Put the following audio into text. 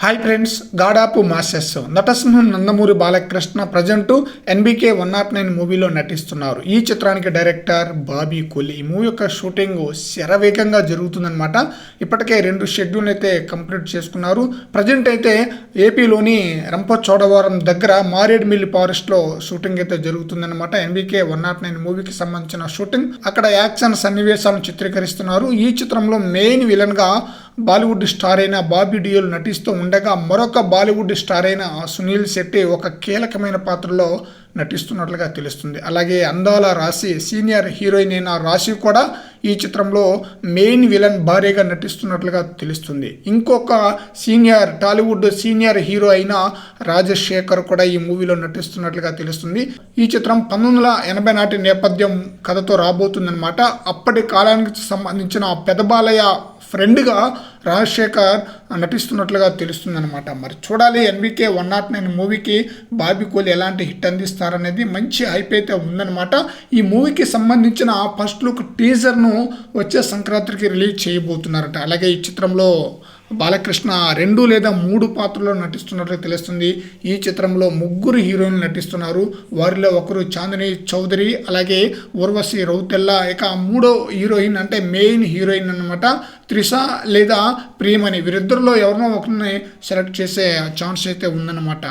Hi friends, గాడాపు masters నటసింహం Nandamuri Balakrishna present NBK 109 మూవీలో నటిస్తున్నారు. ఈ చిత్రానికి డైరెక్టర్ బాబీ కొలి. ఈ మూవీ యొక్క షూటింగ్ శరవేగంగా జరుగుతుందన్నమాట. ఇప్పటికే 2 షెడ్యూల్ అయితే కంప్లీట్ చేసుకున్నారు. ప్రజెంట్ అయితే ఏపీలోని రంపచోడవరం దగ్గర మారేడుమిల్లి ఫారెస్ట్లో షూటింగ్ అయితే జరుగుతుందన్నమాట. ఎన్బికే 109 మూవీకి సంబంధించిన షూటింగ్. అక్కడ యాక్షన్ సన్నివేశాలను చిత్రీకరిస్తున్నారు. ఈ చిత్రంలో మెయిన్ విలన్ గా బాలీవుడ్ స్టార్ అయిన బాబీ డియోల్ నటిస్తూ ఉండగా మరొక బాలీవుడ్ స్టార్ అయిన సునీల్ శెట్టి ఒక కీలకమైన పాత్రలో నటిస్తున్నట్లుగా తెలుస్తుంది. అలాగే అందాల రాశి సీనియర్ హీరోయిన్ అయిన రాశి కూడా ఈ చిత్రంలో మెయిన్ విలన్ భార్యగా నటిస్తున్నట్లుగా తెలుస్తుంది. ఇంకొక టాలీవుడ్ సీనియర్ హీరో అయిన రాజశేఖర్ కూడా ఈ మూవీలో నటిస్తున్నట్లుగా తెలుస్తుంది. ఈ చిత్రం 1980 నాటి నేపథ్యం కథతో రాబోతుందన్నమాట. అప్పటి కాలానికి సంబంధించిన పెదబాలయ్య ఫ్రెండ్గా రాజశేఖర్ నటిస్తున్నట్లుగా తెలుస్తుందన్నమాట. మరి చూడాలి ఎన్బికే 109 మూవీకి బాబీ కొలి ఎలాంటి హిట్ అందిస్తారనేది మంచి హైప్ అయితే ఉందన్నమాట. ఈ మూవీకి సంబంధించిన ఫస్ట్ లుక్ టీజర్ను వచ్చే సంక్రాంతికి రిలీజ్ చేయబోతున్నారట. అలాగే ఈ చిత్రంలో బాలకృష్ణ 2 లేదా 3 పాత్రల్లో నటిస్తున్నట్లు తెలుస్తుంది. ఈ చిత్రంలో 3 హీరోయిన్లు నటిస్తున్నారు. వారిలో ఒకరు చాందిని చౌదరి, అలాగే ఊర్వశి రౌతెల్లా. ఇక 3వ హీరోయిన్ అంటే మెయిన్ హీరోయిన్ అన్నమాట త్రిష లేదా ప్రియమణి. వీరిద్దరిలో ఎవరినో ఒకరిని సెలెక్ట్ చేసే ఛాన్స్ అయితే ఉందన్నమాట.